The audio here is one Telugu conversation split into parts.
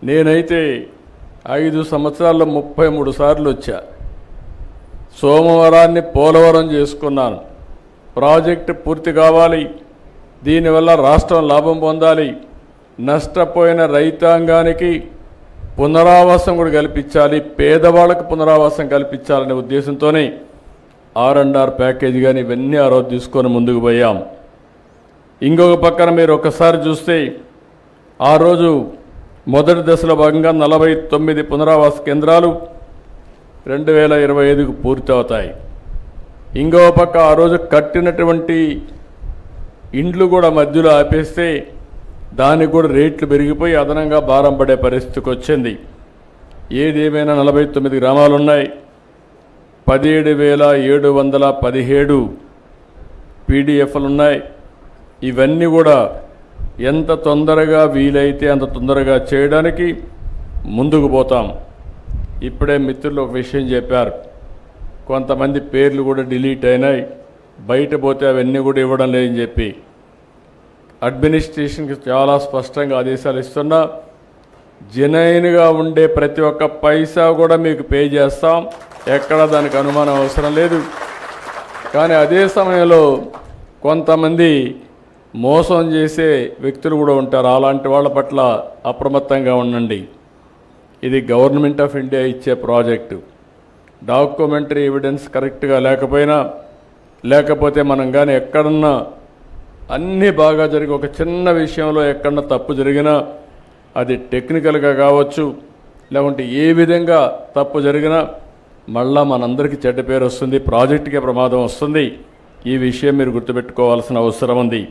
నేనైతే 5 సంవత్సరాల్లో 33 సార్లు వచ్చా. సోమవారాన్ని పోలవరం చేసుకున్నాను. ప్రాజెక్టు పూర్తి కావాలి, దీనివల్ల రాష్ట్రం లాభం పొందాలి, నష్టపోయిన రైతాంగానికి పునరావాసం కూడా కల్పించాలి, పేదవాళ్ళకు పునరావాసం కల్పించాలనే ఉద్దేశంతోనే R&R ప్యాకేజీ కానీ ఇవన్నీ ఆ రోజు తీసుకొని ముందుకు పోయాం. ఇంకొక పక్కన మీరు ఒకసారి చూస్తే ఆ రోజు మొదటి దశలో భాగంగా 49 పునరావాస కేంద్రాలు 2025కు పూర్తి అవుతాయి. ఇంకో పక్క ఆ రోజు కట్టినటువంటి ఇండ్లు కూడా మధ్యలో ఆపేస్తే దానికి కూడా రేట్లు పెరిగిపోయి అదనంగా భారం పడే పరిస్థితికి వచ్చింది. ఏదేమైనా 49 గ్రామాలు ఉన్నాయి, 17,717 పీడిఎఫ్లు ఉన్నాయి. ఇవన్నీ కూడా ఎంత తొందరగా వీలైతే అంత తొందరగా చేయడానికి ముందుకు పోతాం. ఇప్పుడే మిత్రులు ఒక విషయం చెప్పారు, కొంతమంది పేర్లు కూడా డిలీట్ అయినాయి, బయట పోతే అవన్నీ కూడా ఇవ్వడం లేదని చెప్పి అడ్మినిస్ట్రేషన్కి చాలా స్పష్టంగా ఆదేశాలు ఇస్తున్నా. జెన్యూన్గా ఉండే ప్రతి ఒక్క పైసా కూడా మీకు పే చేస్తాం, ఎక్కడ దానికి అనుమానం అవసరం లేదు. కానీ అదే సమయంలో కొంతమంది మోసం చేసే వ్యక్తులు కూడా ఉంటారు. అలాంటి వాళ్ళ పట్ల అప్రమత్తంగా ఉండండి. ఇది గవర్నమెంట్ ఆఫ్ ఇండియా ఇచ్చే ప్రాజెక్టు. డాక్యుమెంటరీ ఎవిడెన్స్ కరెక్ట్గా లేకపోతే మనం కానీ ఎక్కడన్నా అన్నీ బాగా జరిగి ఒక చిన్న విషయంలో ఎక్కడన్నా తప్పు జరిగినా అది టెక్నికల్గా కావచ్చు, లేకుంటే ఏ విధంగా తప్పు జరిగినా మళ్ళా మనందరికీ చెడ్డ పేరు వస్తుంది, ప్రాజెక్టుకే ప్రమాదం వస్తుంది. ఈ విషయం మీరు గుర్తుపెట్టుకోవాల్సిన అవసరం ఉంది.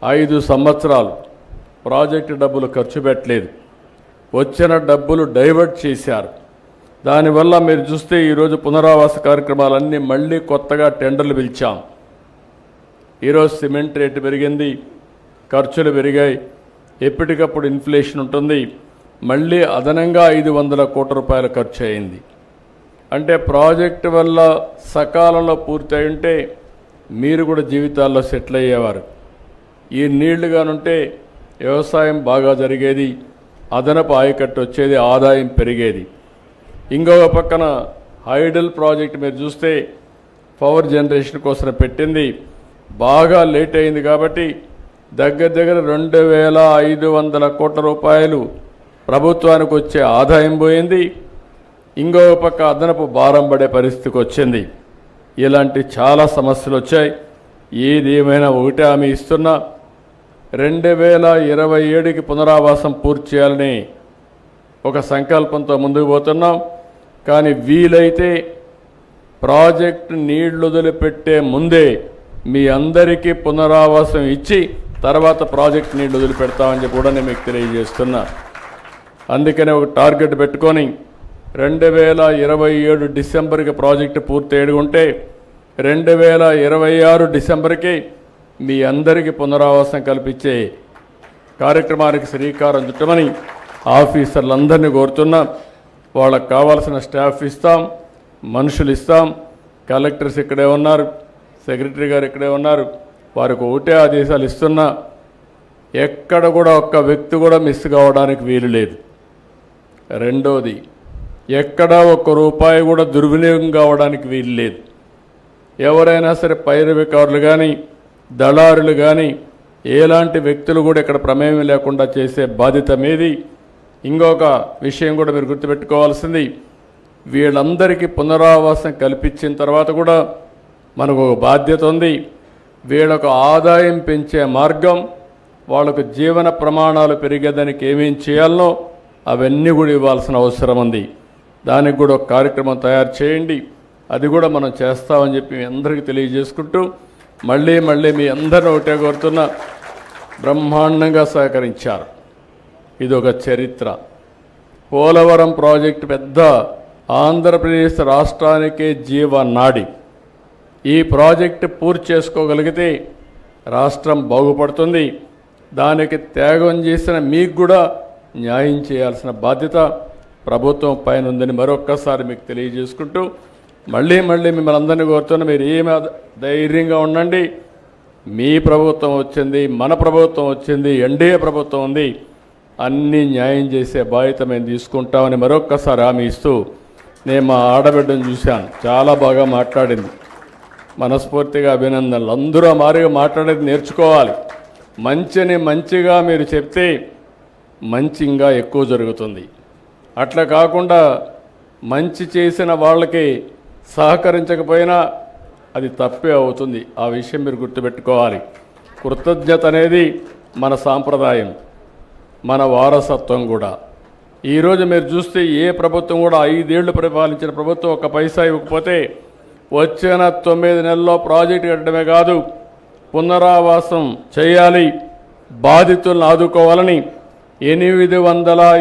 5 సంవత్సరాలు ప్రాజెక్టు డబ్బులు ఖర్చు పెట్టలేదు, వచ్చిన డబ్బులు డైవర్ట్ చేశారు. దానివల్ల మీరు చూస్తే ఈరోజు పునరావాస కార్యక్రమాలన్నీ మళ్ళీ కొత్తగా టెండర్లు పిలిచాం. ఈరోజు సిమెంట్ రేటు పెరిగింది, ఖర్చులు పెరిగాయి, ఎప్పటికప్పుడు ఇన్ఫ్లేషన్ ఉంటుంది. మళ్ళీ అదనంగా 500 కోట్ల రూపాయల ఖర్చు అయింది. అంటే ప్రాజెక్టు వల్ల సకాలంలో పూర్తి అయి ఉంటే మీరు కూడా జీవితాల్లో సెటిల్ అయ్యేవారు. ఈ నీళ్లుగానుంటే వ్యవసాయం బాగా జరిగేది, అదనపు ఆయకట్టు వచ్చేది, ఆదాయం పెరిగేది. ఇంకొక పక్కన హైడల్ ప్రాజెక్ట్ మీరు చూస్తే పవర్ జనరేషన్ కోసం పెట్టింది, బాగా లేట్ అయింది కాబట్టి దగ్గర 2,500 కోట్ల రూపాయలు ప్రభుత్వానికి వచ్చే ఆదాయం పోయింది. ఇంకొక పక్క అదనపు భారం పడే పరిస్థితికి వచ్చింది. ఇలాంటి చాలా సమస్యలు వచ్చాయి. ఏదేమైనా ఒకటే హామీ ఇస్తున్నా, 2027కి పునరావాసం పూర్తి చేయాలని ఒక సంకల్పంతో ముందుకు పోతున్నాం. కానీ వీలైతే ప్రాజెక్టు నీళ్లు వదిలిపెట్టే ముందే మీ అందరికీ పునరావాసం ఇచ్చి తర్వాత ప్రాజెక్ట్ నీళ్లు వదిలిపెడతామని చెప్పి కూడా నేను మీకు తెలియజేస్తున్నా. అందుకనే ఒక టార్గెట్ పెట్టుకొని 2027 డిసెంబర్కి ప్రాజెక్టు పూర్తి అయ్యుంటే 2026 డిసెంబర్కి మీ అందరికీ పునరావాసం కల్పించే కార్యక్రమానికి శ్రీకారం చుట్టమని ఆఫీసర్లందరినీ కోరుతున్నా. వాళ్ళకు కావాల్సిన స్టాఫ్ ఇస్తాం, మనుషులు ఇస్తాం. కలెక్టర్స్ ఇక్కడే ఉన్నారు, సెక్రటరీ గారు ఇక్కడే ఉన్నారు. వారికి ఒకటే ఆదేశాలు ఇస్తున్నా, ఎక్కడ కూడా ఒక్క వ్యక్తి కూడా మిస్ కావడానికి వీలు లేదు. రెండోది, ఎక్కడా ఒక్క రూపాయి కూడా దుర్వినియోగం కావడానికి వీలు లేదు. ఎవరైనా సరే పైరవికారులు కానీ దళారులు కానీ ఎలాంటి వ్యక్తులు కూడా ఇక్కడ ప్రమేయం లేకుండా చేసే బాధ్యత మీది. ఇంకొక విషయం కూడా మీరు గుర్తుపెట్టుకోవాల్సింది, వీళ్ళందరికీ పునరావాసం కల్పించిన తర్వాత కూడా మనకు ఒక బాధ్యత ఉంది. వీళ్ళకు ఆదాయం పెంచే మార్గం, వాళ్ళకు జీవన ప్రమాణాలు పెరిగేదానికి ఏమేం చేయాలనో అవన్నీ కూడా ఇవ్వాల్సిన అవసరం ఉంది. దానికి కూడా ఒక కార్యక్రమం తయారు చేయండి, అది కూడా మనం చేస్తామని చెప్పి మీ అందరికీ తెలియజేసుకుంటూ మళ్ళీ మీ అందరిని ఒకటే కోరుతున్నా, బ్రహ్మాండంగా సహకరించారు. ఇది ఒక చరిత్ర. పోలవరం ప్రాజెక్టు పెద్ద ఆంధ్రప్రదేశ్ రాష్ట్రానికే జీవనాడి. ఈ ప్రాజెక్టు పూర్తి చేసుకోగలిగితే రాష్ట్రం బాగుపడుతుంది. దానికి త్యాగం చేసిన మీకు కూడా న్యాయం చేయాల్సిన బాధ్యత ప్రభుత్వం పైన ఉందని మరొక్కసారి మీకు తెలియజేసుకుంటూ మళ్ళీ మిమ్మల్ని అందరినీ కోరుతున్నా, మీరు ఏమి ధైర్యంగా ఉండండి. మీ ప్రభుత్వం వచ్చింది, మన ప్రభుత్వం వచ్చింది, ఎన్డీఏ ప్రభుత్వం ఉంది. అన్నీ న్యాయం చేసే బాధ్యత మేము తీసుకుంటామని మరొక్కసారి హామీ ఇస్తూ నేను మా ఆడబిడ్డను చూశాను, చాలా బాగా మాట్లాడింది. మనస్ఫూర్తిగా అభినందనలు. అందరూ మారిగా మాట్లాడేది నేర్చుకోవాలి. మంచిని మంచిగా మీరు చెప్తే మంచి ఇంకా ఎక్కువ జరుగుతుంది. అట్లా కాకుండా మంచి చేసిన వాళ్ళకి సహకరించకపోయినా అది తప్పే అవుతుంది. ఆ విషయం మీరు గుర్తుపెట్టుకోవాలి. కృతజ్ఞత అనేది మన సాంప్రదాయం, మన వారసత్వం కూడా. ఈరోజు మీరు చూస్తే ఏ ప్రభుత్వం కూడా 5 ఏళ్లు పరిపాలించిన ప్రభుత్వం ఒక్క పైసా ఇవ్వకపోతే వచ్చిన 9 నెలల్లో ప్రాజెక్టు కట్టడమే కాదు, పునరావాసం చేయాలి, బాధితులను ఆదుకోవాలని 800